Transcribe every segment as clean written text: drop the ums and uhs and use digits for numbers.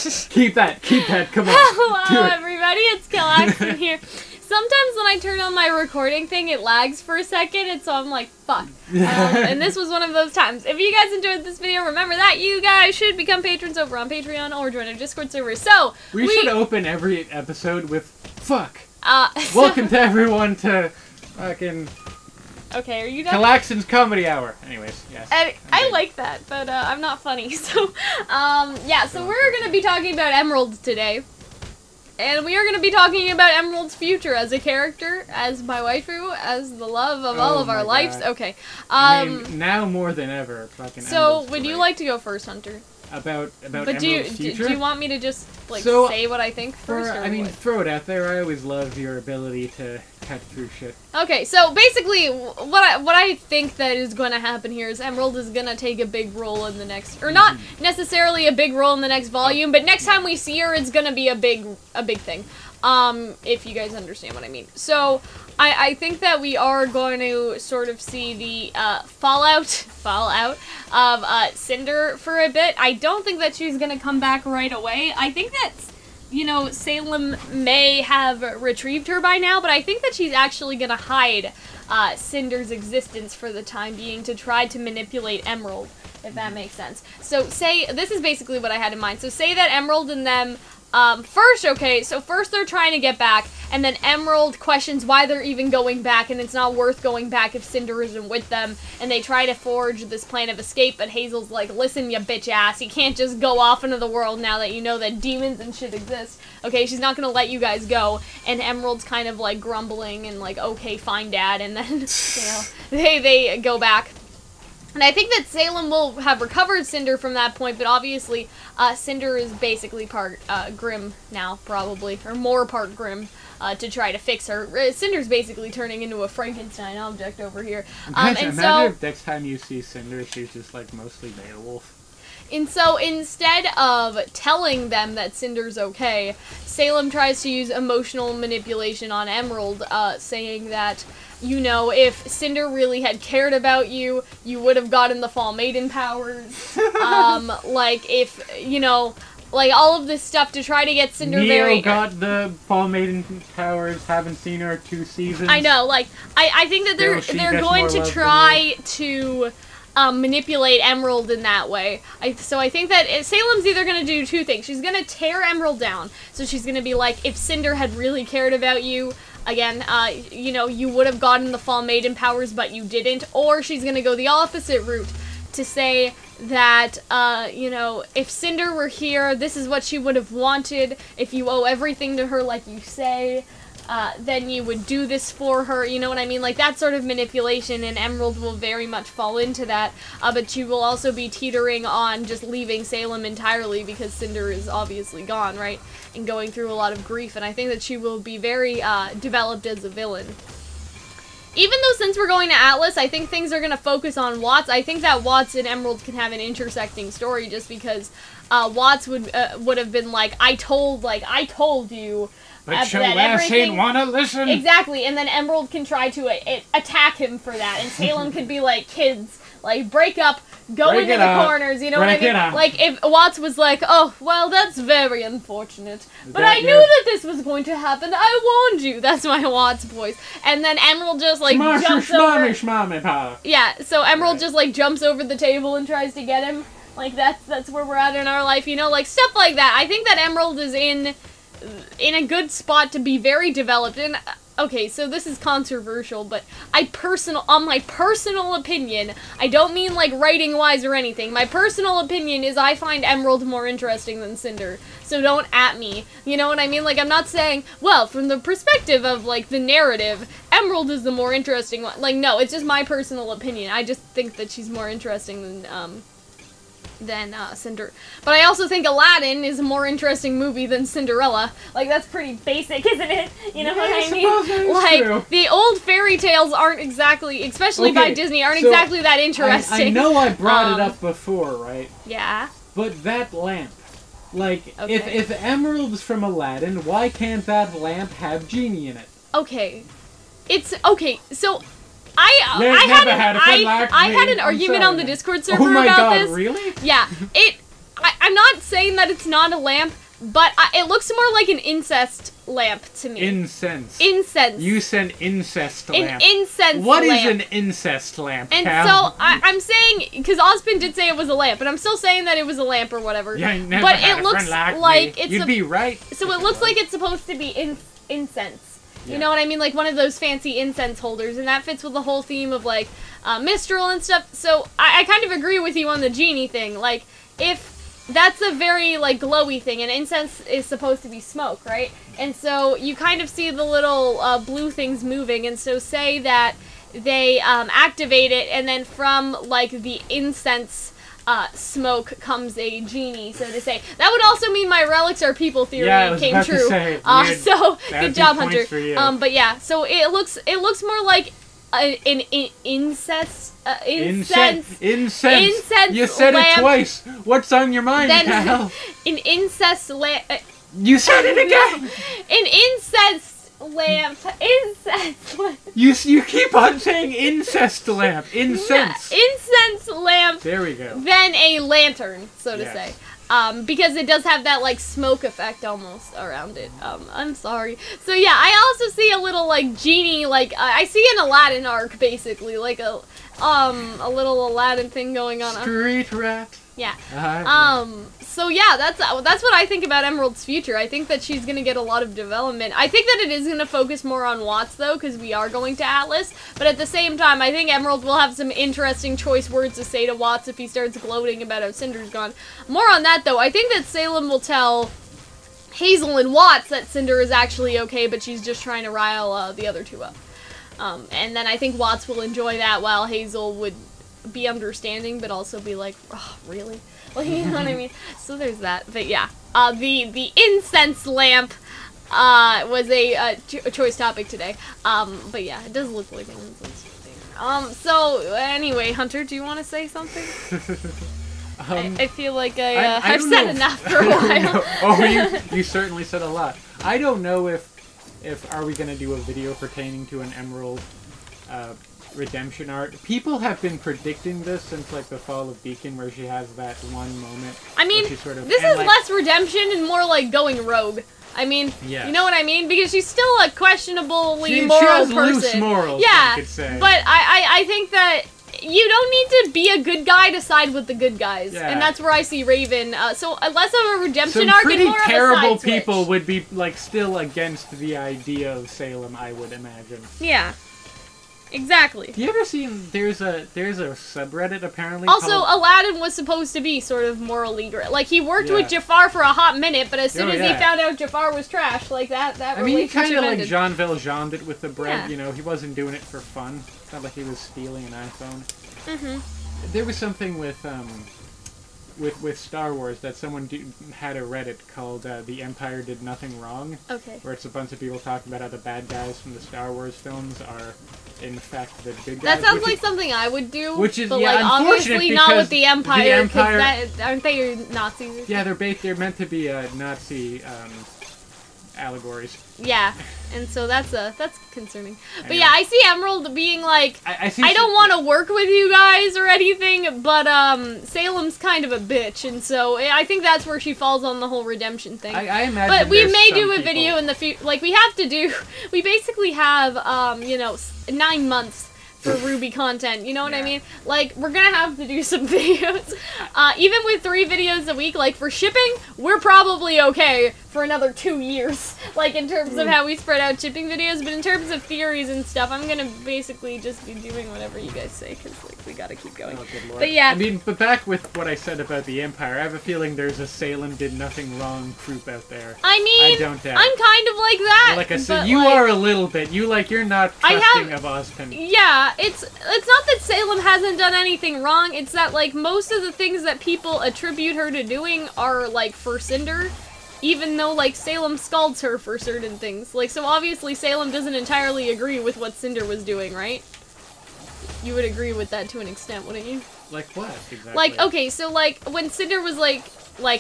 Keep that, come on. Hello everybody, it's Calxiyn here. Sometimes when I turn on my recording thing, it lags for a second, and so I'm like, fuck. And this was one of those times. If you guys enjoyed this video, remember that you guys should become patrons over on Patreon or join our Discord server. So, we should open every episode with, fuck. Welcome to everyone to fucking... Okay, are you done? Calxiyn's Comedy Hour. Anyways, yes. I like that, but I'm not funny. So, yeah, so we're going to be talking about Emerald today. And we are going to be talking about Emerald's future as a character, as my waifu, as the love of all of our lives. Okay. I mean, now more than ever, fucking So, would you like to go first, Hunter? About Emerald's future? Do you want me to just, like, so, say what I think first? I mean, throw it out there. I always love your ability to cut through shit. Okay, so basically, what I think that is going to happen here is Emerald is going to take a big role in the next, or not necessarily a big role in the next volume, but next time we see her, it's going to be a big thing. If you guys understand what I mean. So, I think that we are going to sort of see the fallout of Cinder for a bit. I don't think that she's going to come back right away. I think that, you know, Salem may have retrieved her by now, but I think that she's actually going to hide Cinder's existence for the time being to try to manipulate Emerald, if that makes sense. So, this is basically what I had in mind. So, say that Emerald and them... first they're trying to get back, and then Emerald questions why they're even going back, and it's not worth going back if Cinder isn't with them, and they try to forge this plan of escape, but Hazel's like, listen, you bitch ass, you can't just go off into the world now that you know that demons and shit exist. Okay, she's not gonna let you guys go, and Emerald's kind of like grumbling and like, okay, fine, Dad, and then, you know, they go back. And I think that Salem will have recovered Cinder from that point, but obviously, Cinder is basically part Grimm now, probably, or more part Grimm, to try to fix her. Cinder's basically turning into a Frankenstein object over here. Imagine if next time you see Cinder, she's just, like, mostly Beowulf. And so, instead of telling them that Cinder's okay, Salem tries to use emotional manipulation on Emerald, saying that, you know, if Cinder really had cared about you, you would have gotten the Fall Maiden powers. Like, if, you know, like, all of this stuff to try to get Cinder Neo got the Fall Maiden powers, haven't seen her 2 seasons. I know, like, I think that they're going to try to... manipulate Emerald in that way. So I think that Salem's either going to do 2 things. She's going to tear Emerald down. So she's going to be like, if Cinder had really cared about you, again, you know, you would have gotten the Fall Maiden powers, but you didn't. Or she's going to go the opposite route to say that, you know, if Cinder were here, this is what she would have wanted. If you owe everything to her like you say, then you would do this for her, you know what I mean? Like, that sort of manipulation, and Emerald will very much fall into that, but she will also be teetering on just leaving Salem entirely, because Cinder is obviously gone, right? And going through a lot of grief, and I think that she will be very, developed as a villain. Even though since we're going to Atlas, I think things are going to focus on Watts. I think that Watts and Emerald can have an intersecting story, just because, Watts would have been like, I told you, but your ass ain't wanna listen. Exactly, and then Emerald can try to attack him for that, and Salem could be like, kids, like, break up, go into the corners, you know what I mean? Like, if Watts was like, oh, well, that's very unfortunate, but I knew that this was going to happen, I warned you, that's my Watts voice, and then Emerald just, like, jumps over... Yeah, so Emerald just, like, jumps over the table and tries to get him, like, that's where we're at in our life, you know, like, stuff like that. I think that Emerald is in a good spot to be very developed, and okay, so this is controversial, but on my personal opinion, I don't mean like writing-wise or anything, my personal opinion is I find Emerald more interesting than Cinder, so don't at me, you know what I mean? Like, I'm not saying, well, from the perspective of, like, the narrative, Emerald is the more interesting one, like, no, it's just my personal opinion, I just think that she's more interesting than Cinder. But I also think Aladdin is a more interesting movie than Cinderella. Like, that's pretty basic, isn't it? You know what I mean? Like, true. The old fairy tales aren't exactly, especially by Disney, aren't exactly that interesting. I know I brought it up before, right? Yeah. But that lamp. Like, if Emerald's from Aladdin, why can't that lamp have genie in it? Okay. So... I had an argument on the Discord server about this. Really? Yeah, I'm not saying that it's not a lamp, but it looks more like an incest lamp to me. Incense. Incense. You said incest lamp. An incense What lamp. is an incest lamp, And Cal? so, I'm saying, because Ozpin did say it was a lamp, and I'm still saying that it was a lamp or whatever. Yeah, I never but had it a looks friend like me. it's You'd be right. So it looks like it's supposed to be incense. You know what I mean? Like one of those fancy incense holders, and that fits with the whole theme of, like, Mistral and stuff. So I kind of agree with you on the genie thing. Like, if that's a very, like, glowy thing, and incense is supposed to be smoke, right? And so you kind of see the little blue things moving, and so say that they activate it, and then from, like, the incense smoke comes a genie, so to say. That would also mean my relics are people theory came true. So good job, Hunter. But yeah, so it looks more like an incest. Incense. You said lamp. it twice. What's on your mind, Cal? An incest lamp. You said it again. An incest lamp. Incest lamp. You keep on saying incest lamp. Incense. Yeah, incense lamp. There we go. Then a lantern, so to say. Because it does have that, like, smoke effect almost around it. I'm sorry. So yeah, I also see a little, like, genie, like, I see an Aladdin arc, basically, like a little Aladdin thing going on. Street rat. Yeah. So yeah, that's what I think about Emerald's future. I think that she's gonna get a lot of development. I think that it is gonna focus more on Watts, though, because we are going to Atlas. But at the same time, I think Emerald will have some interesting choice words to say to Watts if he starts gloating about how Cinder's gone. More on that, though. I think that Salem will tell Hazel and Watts that Cinder is actually okay, but she's just trying to rile the other two up. And then I think Watts will enjoy that, while Hazel would be understanding, but also be like, oh, really? Like, you know what I mean? So there's that. But yeah, the incense lamp was a choice topic today. But yeah, it does look like an incense thing. So anyway, Hunter, do you want to say something? I feel like I've said enough for a while. Oh, you certainly said a lot. I don't know if are we gonna do a video pertaining to an Emerald redemption arc. People have been predicting this since, like, the fall of Beacon, where she has that one moment. I mean, this is like, less redemption and more like going rogue. I mean, yes. You know what I mean? Because she's still a questionably moral person. She has loose morals, yeah, could say. But I think that you don't need to be a good guy to side with the good guys. Yeah. And that's where I see Raven. So less of a redemption arc and more of a side terrible switch. People would be, like, still against the idea of Salem, I would imagine. Yeah. Exactly. Have you ever seen, there's a subreddit apparently also, called... Aladdin was supposed to be sort of morally great. Like, he worked with Jafar for a hot minute, but as soon as he found out Jafar was trash, like, that I mean, he kind of, like, Jean Valjean'd it with the bread, you know, he wasn't doing it for fun. It's not like he was stealing an iPhone. Mm-hmm. There was something with Star Wars that someone had a Reddit called The Empire Did Nothing Wrong. Okay. Where it's a bunch of people talking about how the bad guys from the Star Wars films are, in fact, the good guys. That sounds like something I would do. Which is, but, yeah, like, obviously not with the Empire. Aren't they Nazis? Yeah, they're meant to be Nazi allegories. Yeah, and so that's concerning. But yeah, I see Emerald being like, I don't want to work with you guys or anything, but Salem's kind of a bitch, and so I think that's where she falls on the whole redemption thing. I imagine. But we may do a video in the future. Like, we basically have, you know, 9 months for RWBY content, you know what I mean? Like, we're gonna have to do some videos. Even with 3 videos a week, like, for shipping, we're probably okay for another 2 years. Like, in terms of how we spread out shipping videos, but in terms of theories and stuff, I'm gonna basically just be doing whatever you guys say, because, like, we gotta keep going. Oh, good Lord. But yeah. I mean, but back with what I said about the Empire, I have a feeling there's a Salem did nothing wrong troupe out there. I mean, I'm kind of like that. Like I said, you are a little bit. You're not trusting of Ozpin. Yeah. It's not that Salem hasn't done anything wrong, it's that, like, most of the things that people attribute her to doing are, like, for Cinder, even though, like, Salem scalds her for certain things. Like, so obviously Salem doesn't entirely agree with what Cinder was doing, right? You would agree with that to an extent, wouldn't you? Like what, exactly? Like, okay, so, like, when Cinder was like,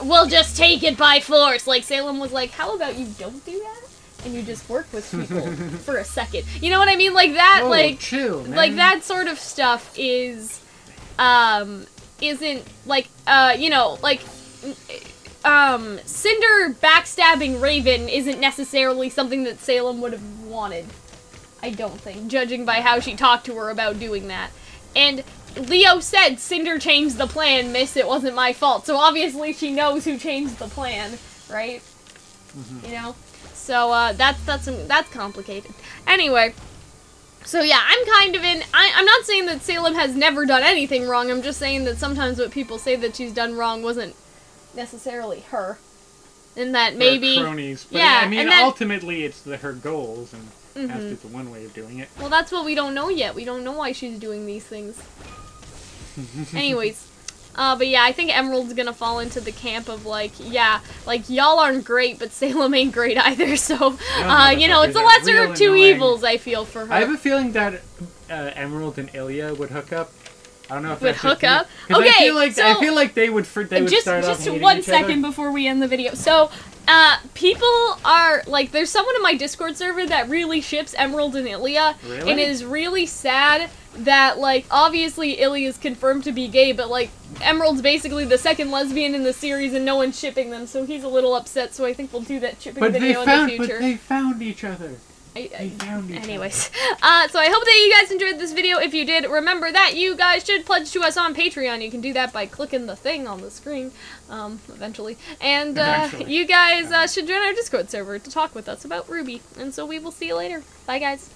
we'll just take it by force, like, Salem was like, how about you don't do that? And you just work with people for a second. You know what I mean? Like that, whoa, like, chill, man. Like that sort of stuff is, isn't, like, you know, like, Cinder backstabbing Raven isn't necessarily something that Salem would have wanted. I don't think, judging by how she talked to her about doing that. And Leo said, Cinder changed the plan, miss, it wasn't my fault. So obviously she knows who changed the plan, right? You know? So, that's complicated. Anyway, so yeah, I'm kind of I'm not saying that Salem has never done anything wrong, I'm just saying that sometimes what people say that she's done wrong wasn't necessarily her. And that maybe... Her cronies. But yeah, I mean, and then, ultimately it's her goals, and that's just one way of doing it. Well, that's what we don't know yet. We don't know why she's doing these things. Anyways, but yeah, I think Emerald's gonna fall into the camp of like, yeah, like y'all aren't great, but Salem ain't great either. So, you know, it's a lesser of two evils. I feel for her. I have a feeling that Emerald and Ilya would hook up. I don't know if would that's hook up. Okay, so I feel like they would start off just hating 1 each second other. before we end the video. So, people are like, there's someone in my Discord server that really ships Emerald and Ilya, Really? and it is really sad that like obviously Ilya is confirmed to be gay, but like Emerald's basically the second lesbian in the series, and no one's shipping them, so he's a little upset. So I think we'll do that shipping video in the future. But they found each other. Anyways, so I hope that you guys enjoyed this video. If you did, remember that you guys should pledge to us on Patreon. You can do that by clicking the thing on the screen, eventually. And you guys should join our Discord server to talk with us about RWBY. And so we will see you later. Bye, guys.